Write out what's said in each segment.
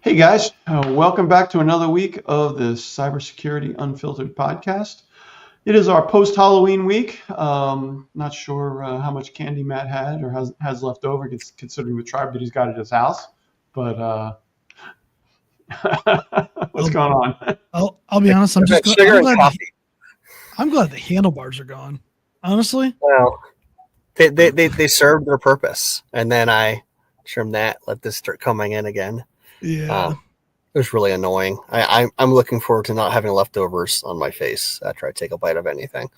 Hey guys, welcome back to another week of the Cybersecurity Unfiltered podcast. It is our post-Halloween week. Not sure how much candy Matt had or has left over, considering the tribe that he's got at his house. But what's going on? I'll be honest. I'm glad the handlebars are gone. Honestly, well, they served their purpose, and then I trimmed that. Let this start coming in again. Yeah, it was really annoying. I'm looking forward to not having leftovers on my face after I take a bite of anything.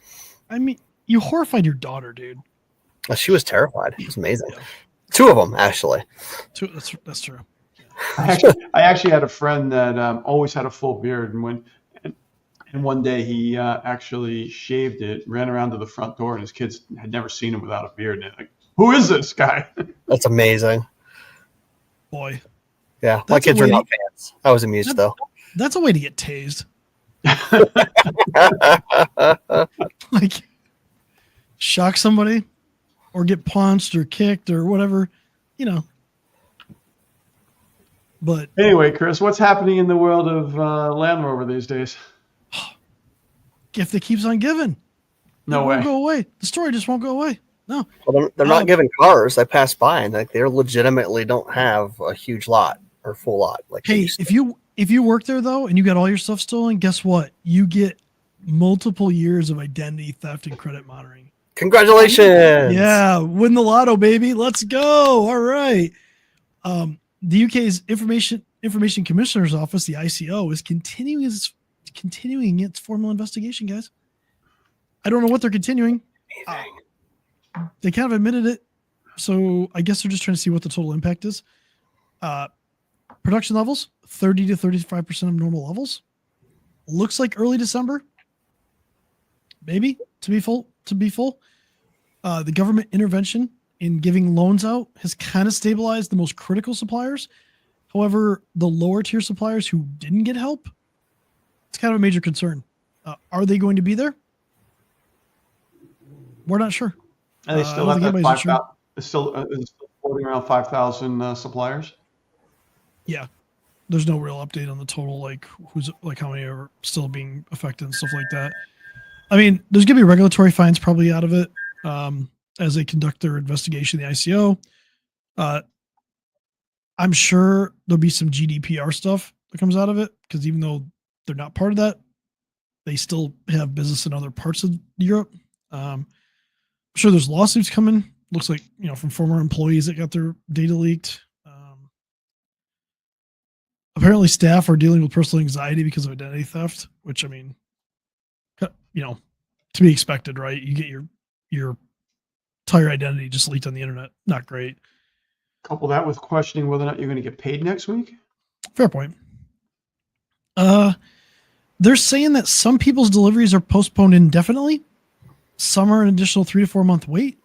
I mean, you horrified your daughter, dude. She was terrified. It was amazing. Yeah. Two of them, actually. That's true. I actually had a friend that always had a full beard, and one day he actually shaved it, ran around to the front door, and his kids had never seen him without a beard. And like, who is this guy? That's amazing. Boy. Yeah, my kids are not fans. I was amused, though. That's a way to get tased. Like, shock somebody or get punched or kicked or whatever, you know. But anyway, Chris, what's happening in the world of Land Rover these days? Gift that keeps on giving. No way. Won't go away. The story just won't go away. No. Well, they're not giving cars. I passed by and like they legitimately don't have a huge lot or full lot. Like, hey, if you work there though and you got all your stuff stolen, guess what? You get multiple years of identity theft and credit monitoring. Congratulations! Yeah, win the lotto, baby. Let's go. All right. The UK's Information Commissioner's Office, the ICO, is continuing its formal investigation, guys. I don't know what they're continuing. They kind of admitted it, so I guess they're just trying to see what the total impact is. Production levels, 30 to 35% of normal levels. Looks like early December, maybe to be full. The government intervention in giving loans out has kind of stabilized the most critical suppliers. However, the lower tier suppliers who didn't get help, it's kind of a major concern. Are they going to be there? We're not sure. And they still have that 5,000. It's still floating around 5,000 suppliers. Yeah, there's no real update on the total, like how many are still being affected and stuff like that. I mean, there's gonna be regulatory fines probably out of it as they conduct their investigation. The ICO. I'm sure there'll be some GDPR stuff that comes out of it because even though they're not part of that, they still have business in other parts of Europe. I'm sure there's lawsuits coming. Looks like, from former employees that got their data leaked. Apparently staff are dealing with personal anxiety because of identity theft, which, I mean, to be expected, right? You get your entire identity just leaked on the internet. Not great. Couple that with questioning whether or not you're going to get paid next week. Fair point. They're saying that some people's deliveries are postponed indefinitely. Some are an additional 3 to 4 month wait.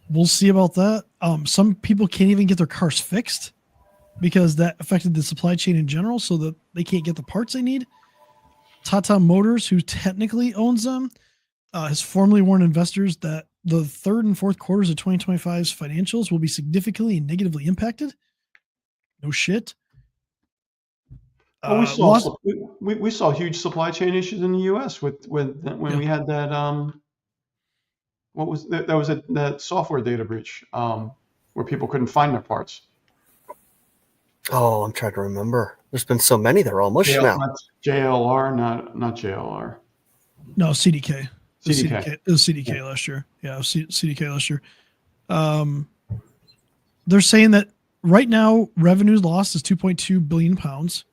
We'll see about that. Some people can't even get their cars fixed because that affected the supply chain in general, so that they can't get the parts they need. Tata Motors, who technically owns them, has formally warned investors that the third and fourth quarters of 2025's financials will be significantly and negatively impacted. No shit. We saw huge supply chain issues in the U.S. when we had that. What was that? That was that software data breach where people couldn't find their parts. Oh, I'm trying to remember. There's been so many; they're all mush now. JLR, not JLR. No, CDK. CDK. It was CDK last year. Yeah, it was CDK last year. They're saying that right now revenue lost is 2.2 billion pounds,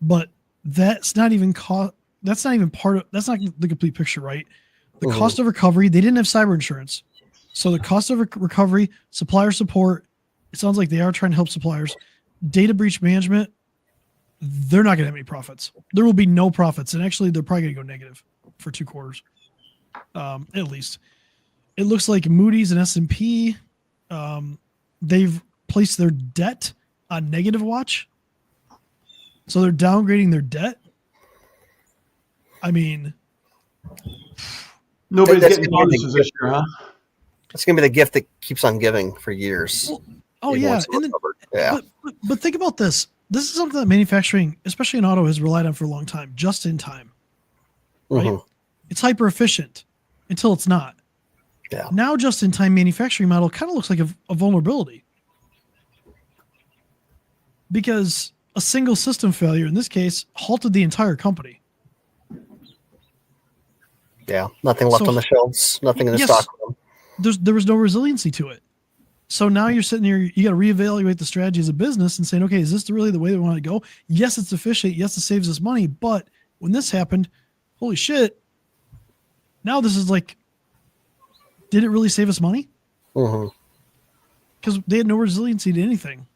but that's not even That's not the complete picture, right? The cost of recovery, they didn't have cyber insurance. So the cost of recovery, supplier support, it sounds like they are trying to help suppliers. Data breach management, they're not going to have any profits. There will be no profits. And actually, they're probably going to go negative for 2 quarters, at least. It looks like Moody's and S&P, they've placed their debt on negative watch. So they're downgrading their debt. I mean... Nobody's getting bonuses this year, huh? That's going to be the gift that keeps on giving for years. Oh, yeah. Yeah. But think about this. This is something that manufacturing, especially in auto, has relied on for a long time. Just in time, right? Mhm. It's hyper efficient until it's not. Yeah. Now, just in time manufacturing model kind of looks like a vulnerability because a single system failure in this case halted the entire company. Yeah. Nothing left So- on the shelves. Nothing in the Yes. stock room. There was no resiliency to it. So now you're sitting here, you got to reevaluate the strategy as a business and saying, okay, is this really the way we want to go? Yes, it's efficient. Yes, it saves us money. But when this happened, holy shit. Now this is like, did it really save us money? Mhm. Because they had no resiliency to anything.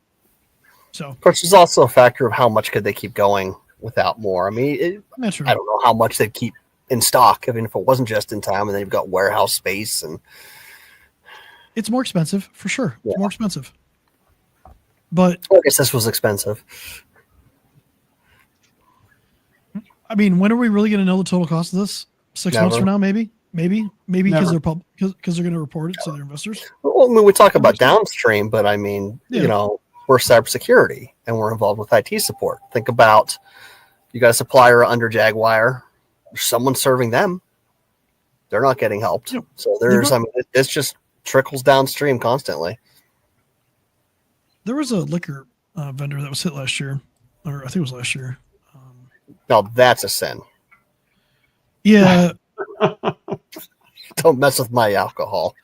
So, Of course, there's also a factor of how much could they keep going without more. I mean, that's true. I don't know how much they'd keep in stock. I mean, if it wasn't just in time, and then you've got warehouse space, and It's more expensive for sure. Yeah. It's more expensive. But I guess this was expensive. I mean, when are we really going to know the total cost of this? 6 months Never. from now, maybe because Never. they're going to report it to their investors. Well, I mean, we talk about downstream, but I mean, Yeah. you know, we're cybersecurity and we're involved with IT support. Think about you got a supplier under Jaguar, there's someone serving them. They're not getting helped. Yep. So there's, I mean, it's just trickles downstream constantly. There was a liquor vendor that was hit last year, or I think it was last year. Now that's a sin. Yeah, Don't mess with my alcohol.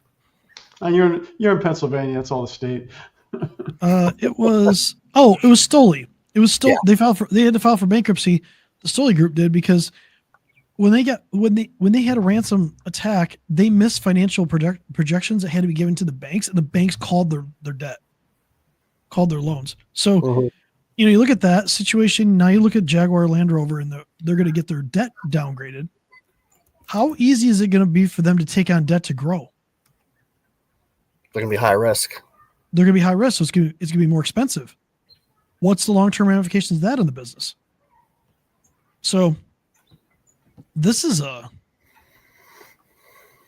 And you're in Pennsylvania. That's all the state. it was Stoli. It was Stoli. Yeah. They had to file for bankruptcy. The Stoli group did because when they had a ransom attack, they missed financial projections that had to be given to the banks, and the banks called their debt, called their loans. So Mhm. you look at that situation. Now you look at Jaguar Land Rover, and they're going to get their debt downgraded. How easy is it going to be for them to take on debt to grow? They're going to be high risk. They're going to be high risk, so it's going to be more expensive. What's the long-term ramifications of that in the business? So this is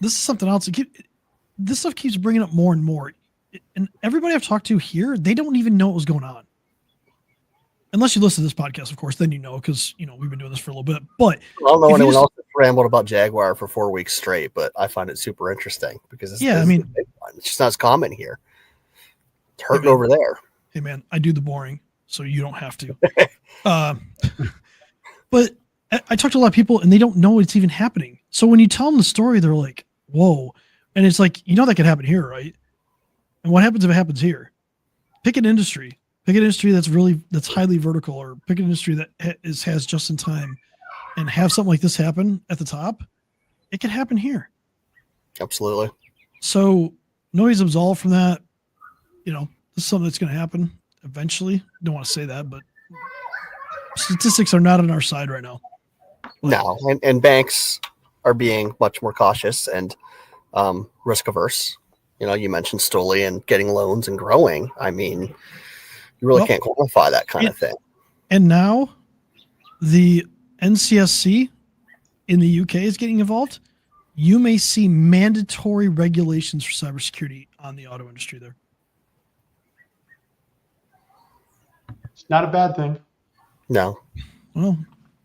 something else. This stuff keeps bringing up more and more. And everybody I've talked to here, they don't even know what was going on. Unless you listen to this podcast, of course, then you know, because we've been doing this for a little bit. But I don't know if you anyone just- else that's rambled about Jaguar for 4 weeks straight, but I find it super interesting because it's a big one. It's just not as common here. It's hurting man. over there. Hey man, I do the boring, so you don't have to. But I talk to a lot of people, and they don't know it's even happening. So when you tell them the story, they're like, "Whoa!" And it's like, that could happen here, right? And what happens if it happens here? Pick an industry. Pick an industry that's highly vertical, or pick an industry that has just in time, and have something like this happen at the top. It could happen here. Absolutely. So nobody's absolved from that. This is something that's going to happen eventually. Don't want to say that, but statistics are not on our side right now. No, and banks are being much more cautious and risk averse. You mentioned Stoli and getting loans and growing. I mean, you really can't quantify that kind of thing. And now the NCSC in the UK is getting involved. You may see mandatory regulations for cybersecurity on the auto industry there. It's not a bad thing. No. Well,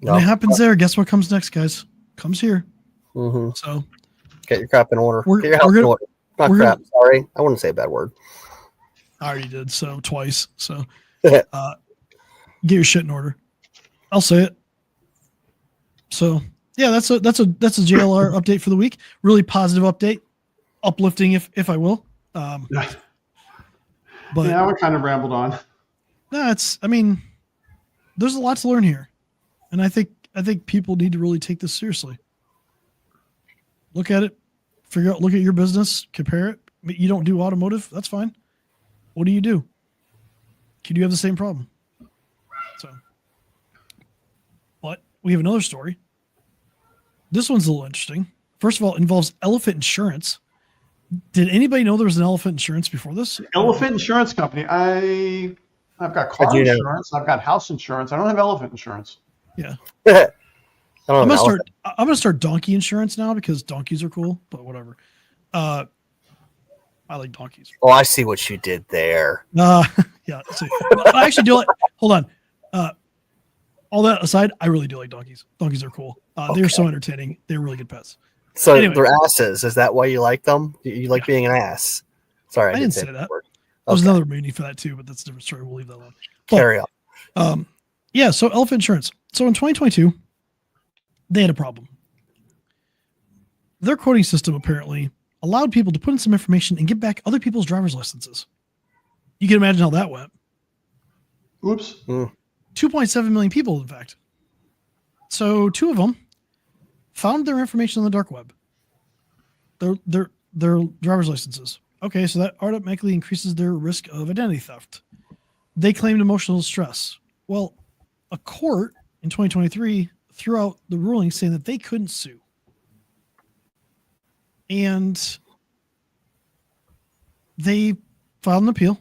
when it happens there, guess what comes next, guys? Comes here. Mm-hmm. So get your crap in order. We're- Get your house we're in gonna- order. Not we're crap. Sorry. I wouldn't say a bad word. I already did so twice. So get your shit in order. I'll say it. So yeah, that's a JLR update for the week. Really positive update, uplifting if I will. But Yeah, we kind of rambled on. no, there's a lot to learn here, and I think people need to really take this seriously. Look at it, look at your business, compare it. You don't do automotive, that's fine. What do? Could you have the same problem? So, but we have another story. This one's a little interesting. First of all, it involves elephant insurance. Did anybody know there was an elephant insurance before this? Elephant insurance company. I've got car insurance. I've got house insurance. I don't have elephant insurance. Yeah. I I'm don't know. gonna start donkey insurance now because donkeys are cool, but whatever. I like donkeys. Oh, I see what you did there. Yeah. So, I actually do like. Hold on. All that aside, I really do like donkeys. Donkeys are cool. They're so entertaining. They're really good pets. So Anyway. they're asses. Is that why you like them? You like being an ass? Sorry, I didn't say that. Word. There's Okay. another meaning for that too, but that's a different story. We'll leave that alone. Carry on. Yeah. So elephant insurance. So in 2022, they had a problem. Their quoting system apparently allowed people to put in some information and get back other people's driver's licenses. You can imagine how that went. Oops. 2.7 million people, in fact. So 2 of them found their information on the dark web. Their driver's licenses. Okay, so that automatically increases their risk of identity theft. They claimed emotional distress. Well, a court in 2023 threw out the ruling saying that they couldn't sue. And they filed an appeal.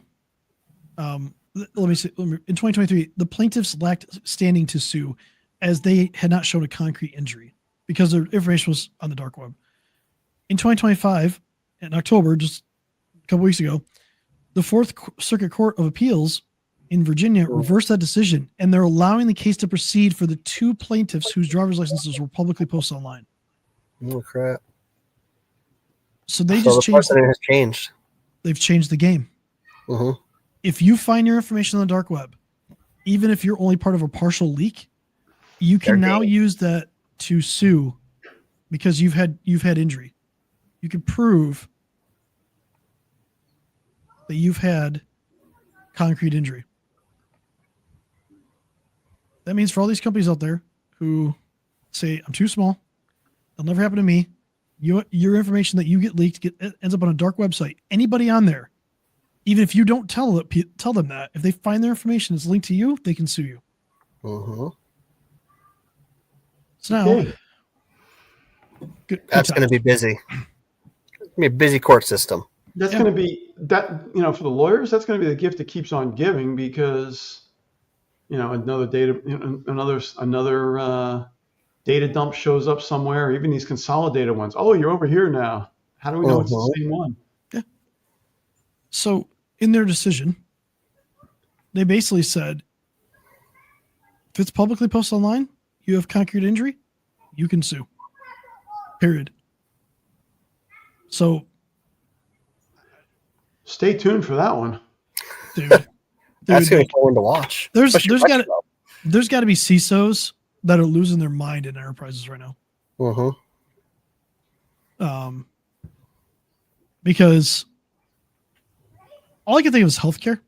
Let me say, in 2023, the plaintiffs lacked standing to sue as they had not shown a concrete injury because their information was on the dark web. In 2025, in October, just a couple weeks ago, the Fourth Circuit Court of Appeals in Virginia reversed that decision, and they're allowing the case to proceed for the 2 plaintiffs whose driver's licenses were publicly posted online. Oh crap! So they just changed. Has changed. They've changed the game. Mm-hmm. If you find your information on the dark web, even if you're only part of a partial leak, you can now use that to sue because you've had injury. You can prove that you've had concrete injury. That means for all these companies out there who say, I'm too small, it'll never happen to me, your information that you get leaked ends up on a dark website. Anybody on there, even if you don't tell them that, if they find their information is linked to you, they can sue you. Mm-hmm. So now, that's going to be busy. It's going to be a busy court system. That's going to be that, for the lawyers, that's going to be the gift that keeps on giving because, another data dump shows up somewhere, even these consolidated ones. Oh, you're over here now. How do we know it's the same one? Yeah. So in their decision, they basically said, if it's publicly posted online, you have concrete injury, you can sue. Period. So stay tuned for that one. Dude, that's going to be fun to watch. There's got to be CISOs that are losing their mind in enterprises right now. Because all I can think of is healthcare.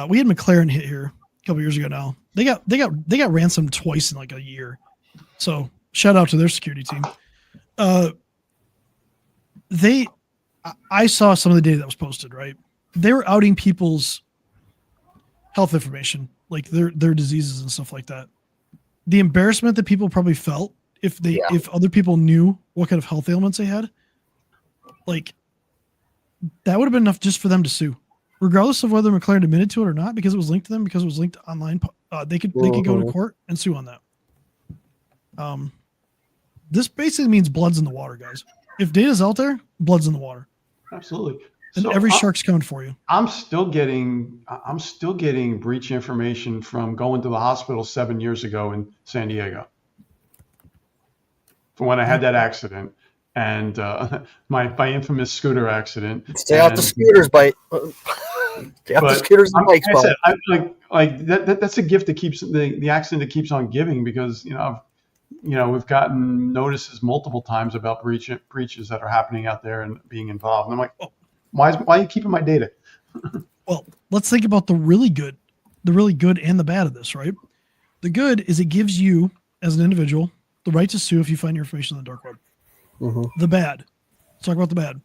We had McLaren hit here a couple years ago now. They got ransomed twice in like a year. So shout out to their security team. I saw some of the data that was posted, right? They were outing people's health information, like their diseases and stuff like that. The embarrassment that people probably felt if other people knew what kind of health ailments they had, like that would have been enough just for them to sue, regardless of whether McLaren admitted to it or not, because it was linked to them, because it was linked online. They could go to court and sue on that. This basically means blood's in the water, guys. If data's out there, blood's in the water. Absolutely. And every shark's coming for you. I'm still getting breach information from going to the hospital 7 years ago in San Diego. From when I had that accident and my infamous scooter accident. Stay off the scooters, Stay off the scooters and bikes. That's a gift that keeps the accident that keeps on giving, because we've gotten notices multiple times about breaches that are happening out there and being involved. And I'm like, why are you keeping my data? Well, let's think about the really good and the bad of this, right? The good is it gives you, as an individual, the right to sue if you find your information on the dark web. The bad. Let's talk about the bad.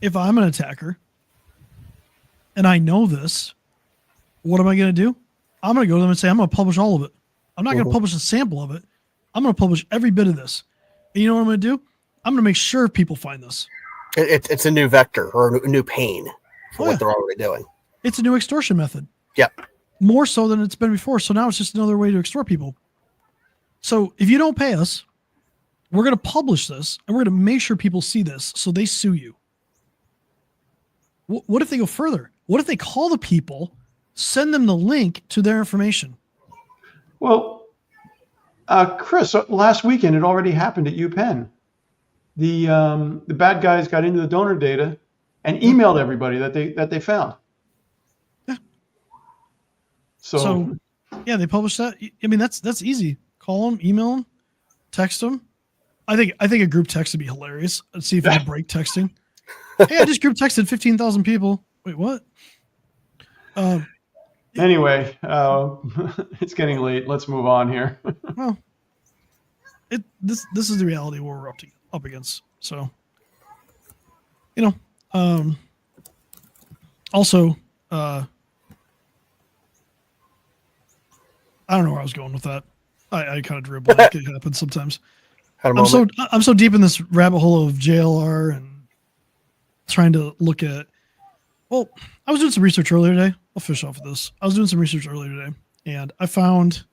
If I'm an attacker and I know this, what am I going to do? I'm going to go to them and say, I'm going to publish all of it. I'm not going to publish a sample of it. I'm going to publish every bit of this. And you know what I'm going to do? I'm going to make sure people find this. It's a new vector or a new pain for what they're already doing. It's a new extortion method. Yep. More so than it's been before. So now it's just another way to extort people. So if you don't pay us, we're going to publish this and we're going to make sure people see this so they sue you. What if they go further? What if they call the people, send them the link to their information? Well, Chris, last weekend it already happened at UPenn. The bad guys got into the donor data and emailed everybody that they found. Yeah. So yeah, they published that. I mean, that's easy. Call them, email them, text them. I think a group text would be hilarious. Let's see if we can break texting. Hey, I just group texted 15,000 people. Wait, what? Anyway, it's getting late. Let's move on here. Well, this is the reality we're up against. So, also, I don't know where I was going with that. I kind of drew a blank. It happens sometimes. I'm so deep in this rabbit hole of JLR and trying to look at. Well, I was doing some research earlier today. I'll finish off with this. I was doing some research earlier today, and I found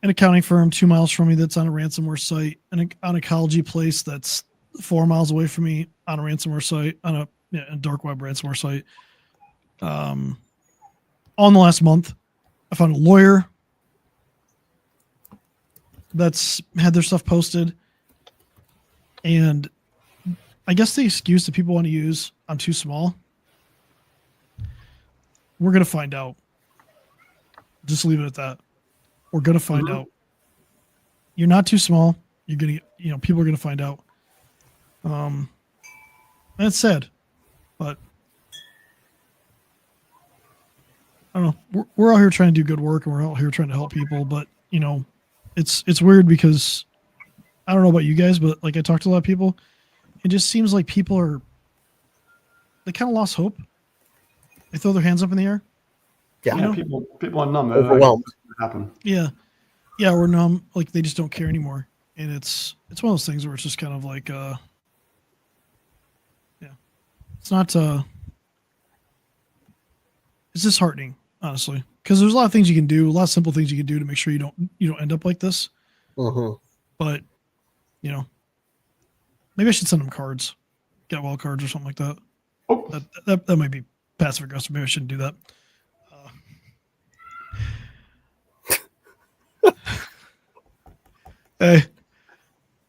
an accounting firm 2 miles from me that's on a ransomware site, and an ecology place that's 4 miles away from me on a ransomware site, on a dark web ransomware site. On the last month, I found a lawyer that's had their stuff posted, and I guess the excuse that people want to use, I'm too small. We're going to find out. Just leave it at that. We're going to find out. You're not too small. You're going to, people are going to find out. And it's sad, but I don't know. We're out here trying to do good work, and we're out here trying to help people, but it's weird because I don't know about you guys, but like I talked to a lot of people, it just seems like people they kind of lost hope. They throw their hands up in the air. Yeah, people are numb. Overwhelmed. Happen. Yeah, we're numb. Like they just don't care anymore, and it's one of those things where it's just kind of like, it's not. It's disheartening, honestly, because there's a lot of things you can do, a lot of simple things you can do to make sure you don't end up like this. But maybe I should send them cards, get wild cards or something like that. Oh. That might be passive aggressive. Maybe I shouldn't do that. Hey.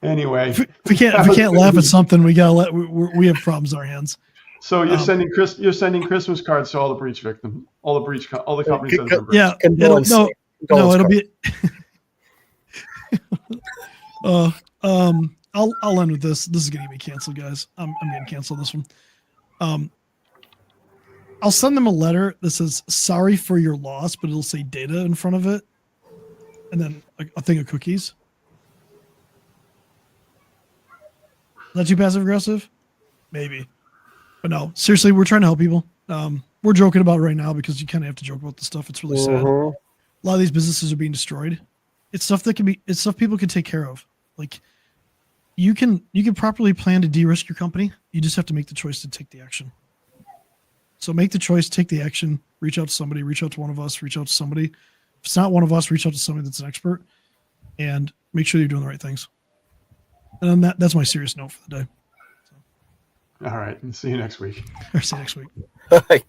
Anyway, if we can't laugh at something, we gotta we have problems in our hands. So you're sending Christmas cards to all the breach victims, all the companies that have been breached. Yeah, it'll be. I'll end with this. This is gonna get me canceled, guys. I'm getting canceled on this one. I'll send them a letter that says "Sorry for your loss," but it'll say data in front of it, and then a thing of cookies. Is that too passive aggressive? Maybe, but no. Seriously, we're trying to help people. We're joking about it right now because you kind of have to joke about this stuff. It's really sad. A lot of these businesses are being destroyed. It's stuff it's stuff people can take care of. Like you can properly plan to de-risk your company. You just have to make the choice to take the action. So make the choice, take the action, reach out to somebody, reach out to one of us, reach out to somebody. If it's not one of us, reach out to somebody that's an expert, and make sure you're doing the right things. And on that's my serious note for the day. All right. See you next week. See you next week. Bye.